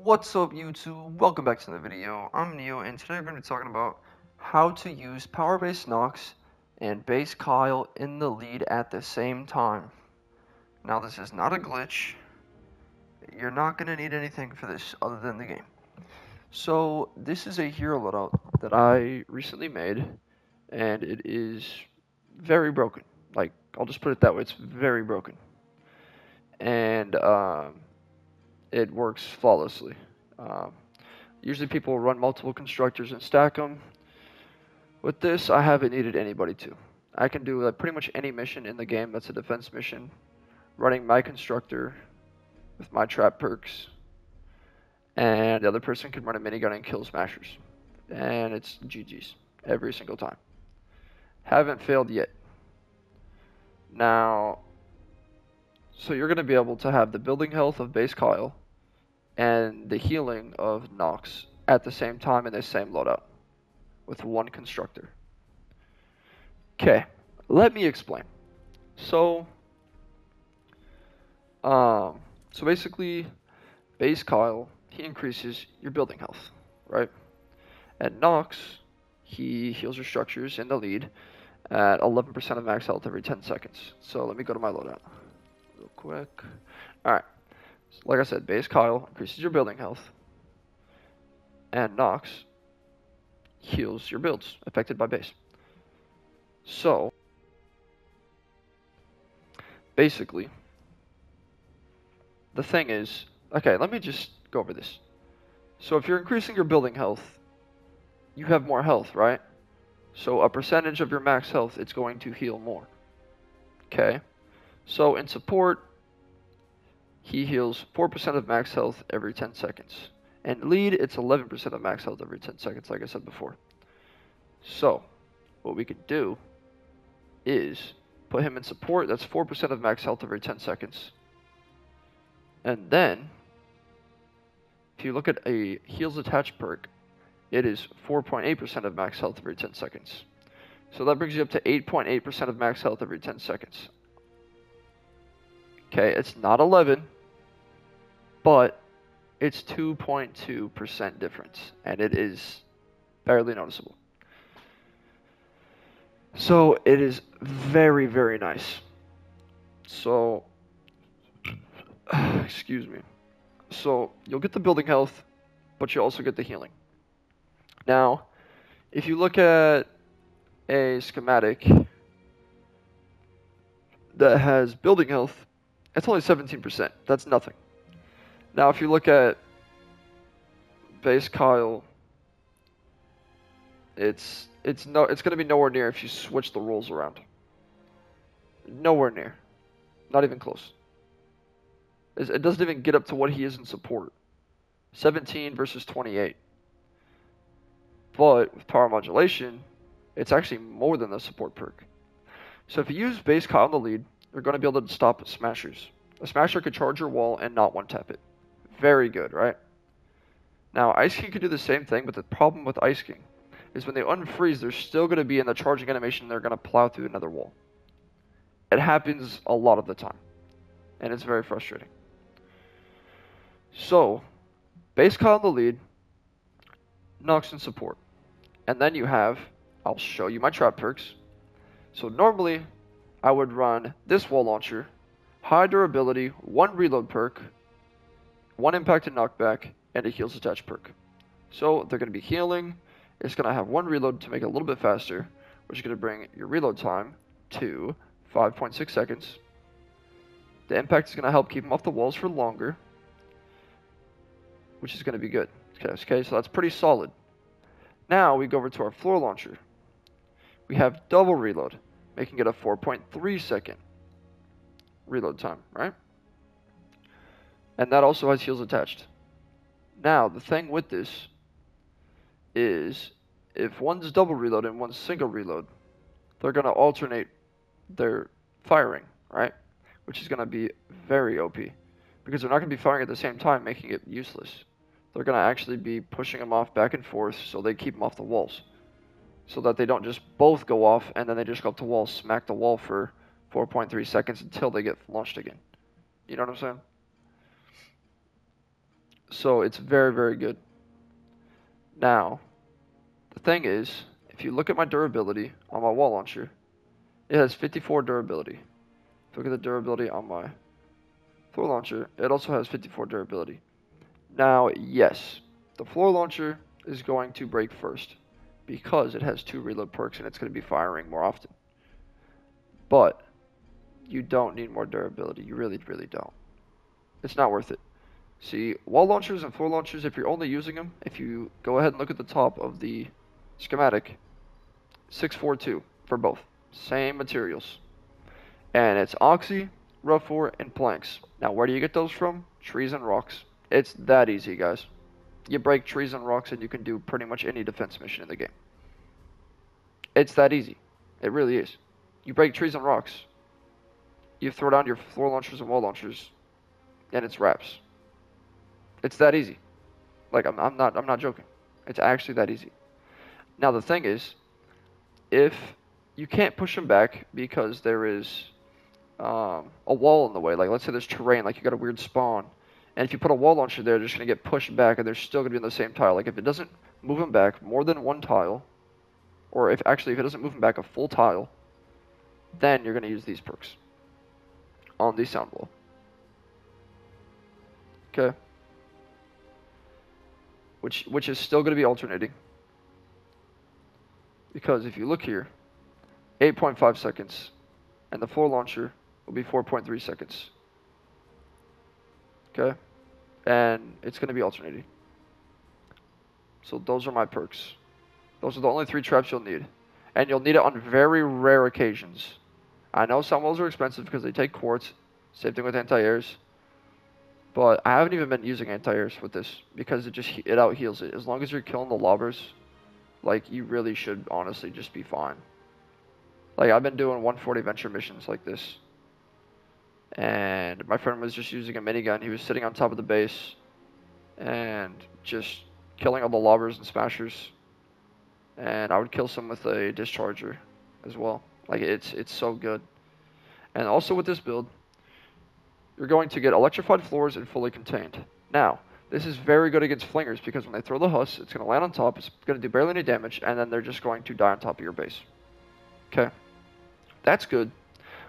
What's up YouTube? Welcome back to the video. I'm Neo and today we're going to be talking about how to use power base Knox and base Kyle in the lead at the same time. Now this is not a glitch. You're not going to need anything for this other than the game. So this is a hero loadout that I recently made and it is very broken. Like, I'll just put it that way, it's very broken. And it works flawlessly. Um, Usually people run multiple constructors and stack them. With this, I haven't needed anybody to. I can do pretty much any mission in the game that's a defense mission, running my constructor with my trap perks, and the other person can run a minigun and kill smashers. And it's GG's every single time. Haven't failed yet. Now, so you're going to be able to have the building health of base Kyle and the healing of Knox at the same time in the same loadout with one constructor. Okay, let me explain. So, so basically, base Kyle, he increases your building health, right? And Knox, he heals your structures in the lead at 11% of max health every 10 seconds. So let me go to my loadout real quick. Alright, so like I said, base Kyle increases your building health, and Knox heals your builds affected by base. So, basically, the thing is, okay, let me just go over this. So if you're increasing your building health, you have more health, right? So a percentage of your max health, it's going to heal more. Okay? So in support, he heals 4% of max health every 10 seconds. And lead, it's 11% of max health every 10 seconds, like I said before. So, what we could do is put him in support, that's 4% of max health every 10 seconds. And then, if you look at a heals attached perk, it is 4.8% of max health every 10 seconds. So that brings you up to 8.8% of max health every 10 seconds. Okay, it's not 11, but it's 2.2% difference, and it is barely noticeable. So it is very, very nice. So, excuse me. So you'll get the building health, but you also get the healing. Now, if you look at a schematic that has building health, it's only 17%. That's nothing. Now, if you look at base Kyle, it's going to be nowhere near if you switch the rules around. Nowhere near. Not even close. It doesn't even get up to what he is in support. 17 versus 28. But with power modulation, it's actually more than the support perk. So if you use base Kyle in the lead, you're going to be able to stop smashers. A smasher could charge your wall and not one-tap it. Very good, right? Now, Ice King could do the same thing, but the problem with Ice King is when they unfreeze, they're still going to be in the charging animation, and they're going to plow through another wall. It happens a lot of the time, and it's very frustrating. So, base Kyle in the lead, Knox in support. And then you have, I'll show you my trap perks. So normally, I would run this wall launcher, high durability, 1 reload perk, 1 impact and knockback, and a heals attached perk. So they're going to be healing. It's going to have 1 reload to make it a little bit faster, which is going to bring your reload time to 5.6 seconds. The impact is going to help keep them off the walls for longer, which is going to be good. Okay, so that's pretty solid. Now we go over to our floor launcher. We have double reload, making it a 4.3 second reload time, right? And that also has heals attached. Now, the thing with this is if one's double reload and one's single reload, they're going to alternate their firing, right? Which is going to be very OP because they're not going to be firing at the same time, making it useless. They're going to actually be pushing them off back and forth so they keep them off the walls. So that they don't just both go off and then they just go up to wall, smack the wall for 4.3 seconds until they get launched again. You know what I'm saying? So it's very, very good. Now, the thing is, if you look at my durability on my wall launcher, it has 54 durability. If you look at the durability on my floor launcher, it also has 54 durability. Now, yes, the floor launcher is going to break first because it has 2 reload perks and it's going to be firing more often. But you don't need more durability. You really, really don't. It's not worth it. See, wall launchers and floor launchers, if you're only using them, if you go ahead and look at the top of the schematic, 642 for both. Same materials. And it's oxy, rough ore, and planks. Now, where do you get those from? Trees and rocks. It's that easy, guys. You break trees and rocks and you can do pretty much any defense mission in the game. It's that easy. It really is. You break trees and rocks, you throw down your floor launchers and wall launchers, and it's wraps. It's that easy. Like I'm not joking. It's actually that easy. Now the thing is, if you can't push them back because there is a wall in the way, like let's say there's terrain, like you got a weird spawn, and if you put a wall launcher there, they're just gonna get pushed back, and they're still gonna be in the same tile. Like if it doesn't move them back more than one tile, or if it doesn't move them back a full tile, then you're gonna use these perks on the sound wall. Okay. Which is still going to be alternating. Because if you look here, 8.5 seconds, and the floor launcher will be 4.3 seconds. Okay? And it's going to be alternating. So those are my perks. Those are the only 3 traps you'll need. And you'll need it on very rare occasions. I know sound walls are expensive because they take quartz. Same thing with anti-airs. But I haven't even been using anti-airs with this because it out heals it. As long as you're killing the lobbers, like you really should honestly just be fine. Like I've been doing 140 venture missions like this. And my friend was just using a minigun. He was sitting on top of the base and just killing all the lobbers and smashers. And I would kill some with a discharger as well. Like it's so good. And also with this build, you're going to get electrified floors and fully contained. Now, this is very good against flingers because when they throw the huss, it's going to land on top, it's going to do barely any damage, and then they're just going to die on top of your base. Okay? That's good.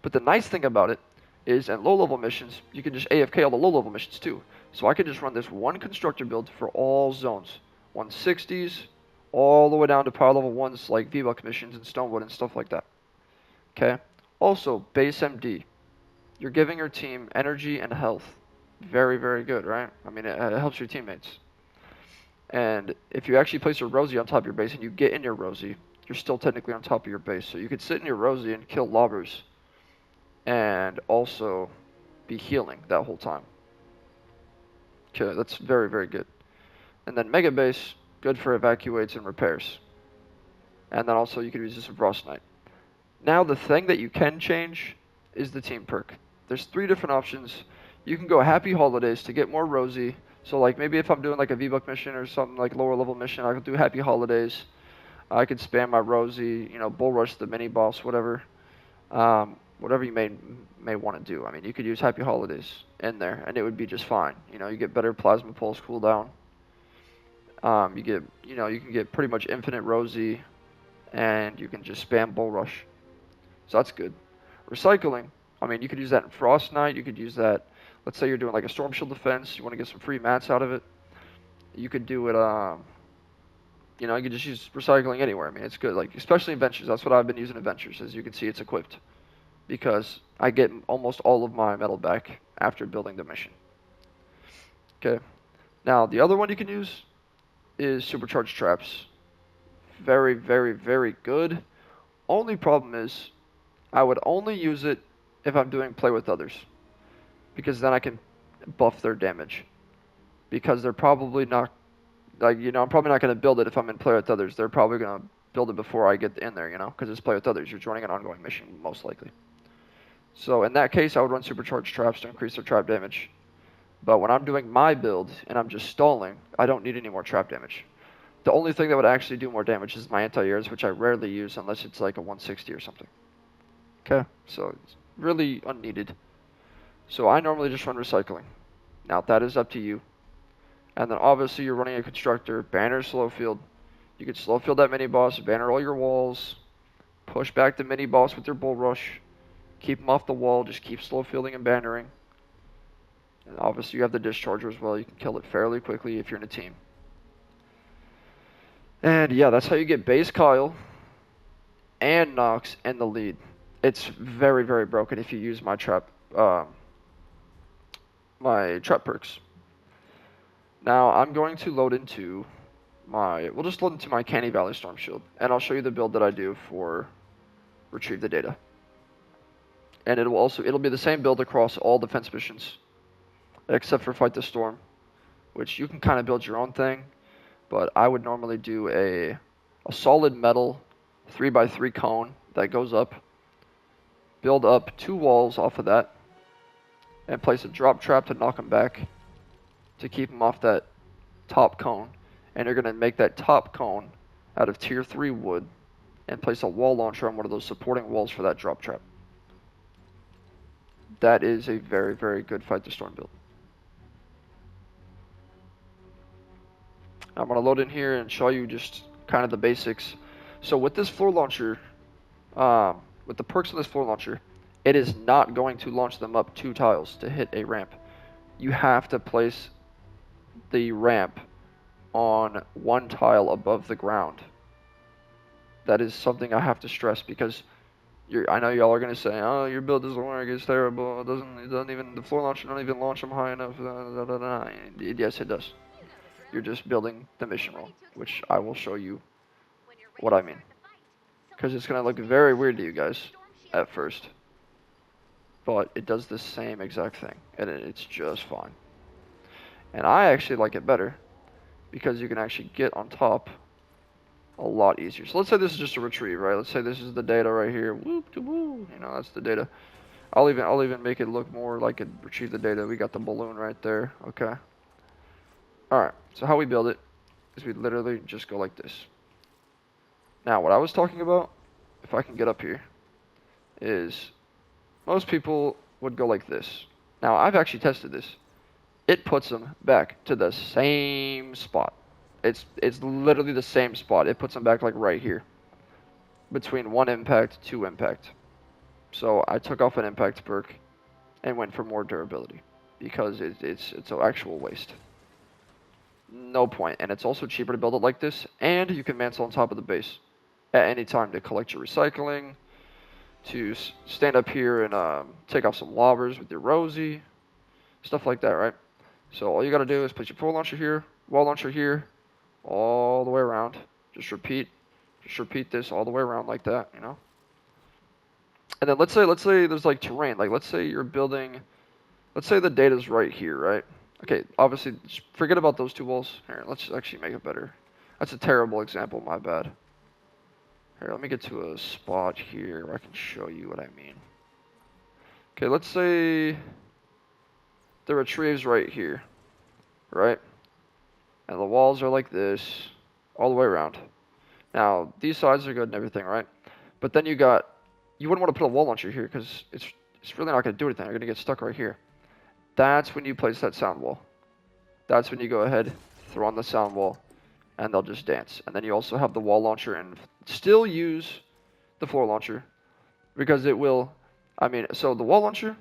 But the nice thing about it is in low-level missions, you can just AFK all the low-level missions too. So I can just run this one constructor build for all zones. 160s, all the way down to power level 1s like V-Buck missions and Stonewood and stuff like that. Okay? Also, base MD. You're giving your team energy and health. Very, very good, right? I mean, it helps your teammates. And if you actually place your Rosie on top of your base and you get in your Rosie, you're still technically on top of your base. So you could sit in your Rosie and kill lobbers and also be healing that whole time. Okay, that's very, very good. And then Mega Base, good for evacuates and repairs. And then also you can use this in Frost Knight. Now the thing that you can change is the team perk. There's 3 different options. You can go Happy Holidays to get more Rosie. So like maybe if I'm doing like a V-Buck mission or something like lower level mission, I could do Happy Holidays. I could spam my Rosie, bull rush the mini boss, whatever. Whatever you may want to do. I mean, you could use Happy Holidays in there and it would be just fine. You get better plasma pulse cooldown. You can get pretty much infinite Rosie and you can just spam bull rush. So that's good. Recycling. I mean, you could use that in Frost Knight. You could use that, let's say you're doing like a Storm Shield defense. You want to get some free mats out of it. You could do it, you could just use recycling anywhere. I mean, it's good. Like, especially in Ventures. That's what I've been using in Ventures. As you can see, it's equipped. Because I get almost all of my metal back after building the mission. Okay. Now, the other one you can use is Supercharged Traps. Very, very, very good. Only problem is, I would only use it if I'm doing play with others. Because then I can buff their damage. Because they're probably not, I'm probably not going to build it if I'm in play with others. They're probably going to build it before I get in there, because it's play with others. You're joining an ongoing mission, most likely. So in that case, I would run Supercharged Traps to increase their trap damage. But when I'm doing my build and I'm just stalling, I don't need any more trap damage. The only thing that would actually do more damage is my anti-airs, which I rarely use unless it's like a 160 or something. Okay, so it's really unneeded. So I normally just run recycling. Now that is up to you. And then obviously you're running a constructor, banner slow field. You can slow field that mini boss, banner all your walls, push back the mini boss with your bull rush, keep them off the wall, just keep slow fielding and bannering. And obviously you have the discharger as well, you can kill it fairly quickly if you're in a team. And yeah, that's how you get base Kyle and Knox in the lead. It's very, very broken if you use my trap perks. Now I'm going to load into we'll just load into my Canny Valley Storm Shield, and I'll show you the build that I do for retrieve the data. And it'll be the same build across all defense missions, except for Fight the Storm, which you can kind of build your own thing, but I would normally do a solid metal 3x3 cone that goes up, build up 2 walls off of that, and place a drop trap to knock them back to keep them off that top cone. And you're going to make that top cone out of tier 3 wood and place a wall launcher on one of those supporting walls for that drop trap. That is a very, very good Fight the Storm build. I'm going to load in here and show you just kind of the basics. So with this floor launcher, with the perks of this floor launcher, it is not going to launch them up 2 tiles to hit a ramp. You have to place the ramp on 1 tile above the ground. That is something I have to stress because I know y'all are gonna say, "Oh, your build doesn't work. It's terrible. It doesn't even the floor launcher don't even launch them high enough." Yes, it does. You're just building the mission roll, which I will show you what I mean, because it's gonna look very weird to you guys at first, but it does the same exact thing, and it's just fine. And I actually like it better because you can actually get on top a lot easier. So let's say this is just a retrieve, right? Let's say this is the data right here. Whoop to woo. You know, that's the data. I'll even make it look more like it retrieve the data. We got the balloon right there. Okay. All right. So how we build it is we literally just go like this. Now, what I was talking about, if I can get up here, is most people would go like this. Now, I've actually tested this. It puts them back to the same spot. It's literally the same spot. It puts them back like right here, between 1 impact, 2 impact. So I took off an impact perk and went for more durability because it's an actual waste. No point. And it's also cheaper to build it like this, and you can mantle on top of the base at any time to collect your recycling, to stand up here and take off some lobbers with your Rosie, stuff like that, right? So all you gotta do is place your floor launcher here, wall launcher here, all the way around. Just repeat this all the way around like that, you know? And then let's say there's like terrain, like let's say you're building, let's say the data's right here, right? Okay, obviously, forget about those 2 walls. Here, let's actually make it better. That's a terrible example, my bad. Here, let me get to a spot here where I can show you what I mean. Okay, let's say the retrieve's right here, right? And the walls are like this, all the way around. Now, these sides are good and everything, right? But then you wouldn't want to put a wall launcher here because it's really not going to do anything. You're going to get stuck right here. That's when you place that sound wall. That's when you go ahead, throw on the sound wall, and they'll just dance. And then you also have the wall launcher and still use the floor launcher because it will, so the wall launcher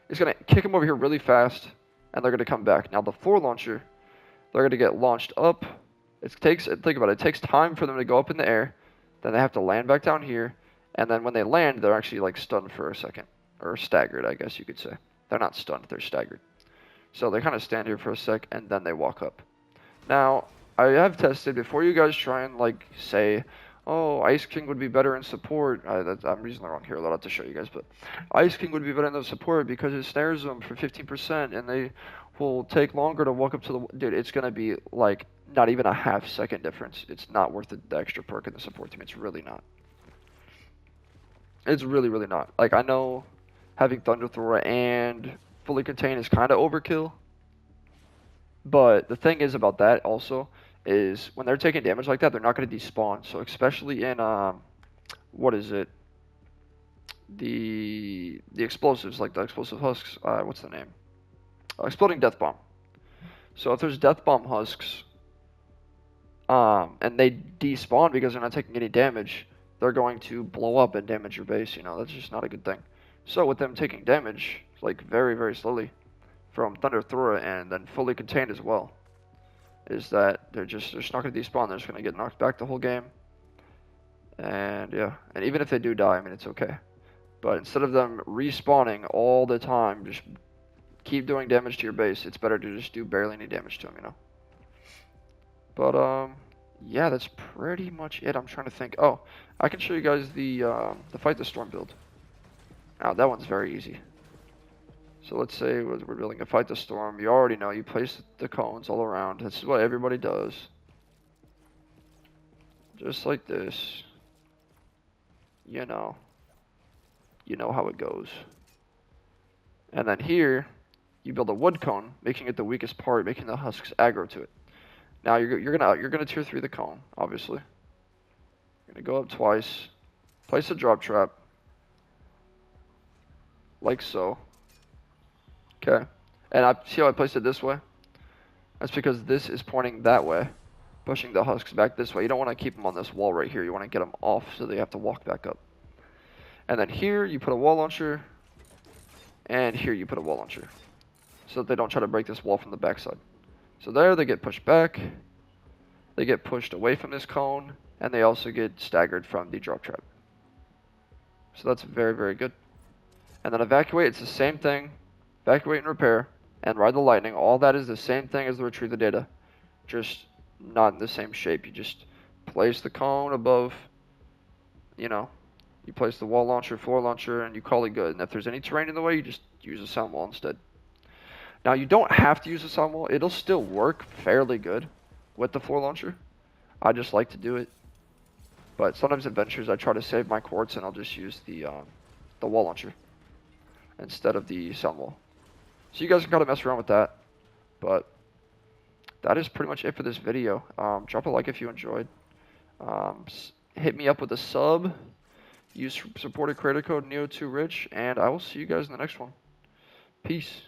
is going to kick them over here really fast, and they're going to come back. Now, the floor launcher, they're going to get launched up. Think about it. It takes time for them to go up in the air. Then they have to land back down here. And then when they land, they're actually like stunned for a second. Or staggered, I guess you could say. They're not stunned. They're staggered. So they kind of stand here for a sec, and then they walk up. Now, I have tested, before you guys try and like say, oh, Ice King would be better in support. I'm using the wrong hero lot to show you guys, but Ice King would be better in the support because it snares them for 15%, and they will take longer to walk up to the... Dude, it's going to be like not even a half-second difference. It's not worth the extra perk in the support team. It's really not. It's really, really not. Like, I know having Thunder Thrower and fully contain is kind of overkill, but the thing is about that also is when they're taking damage like that, they're not going to despawn. So especially in what is it? The explosives, like the explosive husks. What's the name? Exploding Death Bomb. So if there's Death Bomb Husks, and they despawn because they're not taking any damage, they're going to blow up and damage your base. You know, that's just not a good thing. So with them taking damage, like very, very slowly from Thunder Thrower and then fully contained as well, is that they're just not going to despawn. They're just going to get knocked back the whole game. And yeah, and even if they do die, I mean, it's okay. But instead of them respawning all the time, just keep doing damage to your base. It's better to just do barely any damage to them, you know. But yeah, that's pretty much it. I'm trying to think. Oh, I can show you guys the Fight the Storm build. Now that one's very easy. So let's say we're building a Fight the Storm. You already know you place the cones all around. This is what everybody does. Just like this. You know how it goes. And then here, you build a wood cone, making it the weakest part, making the husks aggro to it. Now you're gonna tier 3 the cone, obviously. You're gonna go up twice, place a drop trap, like so. Okay, and I see how I placed it this way. That's because this is pointing that way, pushing the husks back this way. You don't want to keep them on this wall right here. You want to get them off so they have to walk back up. And then here you put a wall launcher, and here you put a wall launcher, so that they don't try to break this wall from the backside. So there they get pushed back, they get pushed away from this cone, and they also get staggered from the drop trap. So that's very, very good. And then evacuate, it's the same thing. Evacuate and repair, and ride the lightning. All that is the same thing as the retrieve the data, just not in the same shape. You just place the cone above, you know, you place the wall launcher, floor launcher, and you call it good. And if there's any terrain in the way, you just use a sound wall instead. Now, you don't have to use a sound wall. It'll still work fairly good with the floor launcher. I just like to do it. But sometimes adventures, I try to save my quartz, and I'll just use the wall launcher instead of the sound wall. So you guys can kind of mess around with that. But that is pretty much it for this video. Drop a like if you enjoyed. Hit me up with a sub. Use supported creator code Neo2Rich, and I will see you guys in the next one. Peace.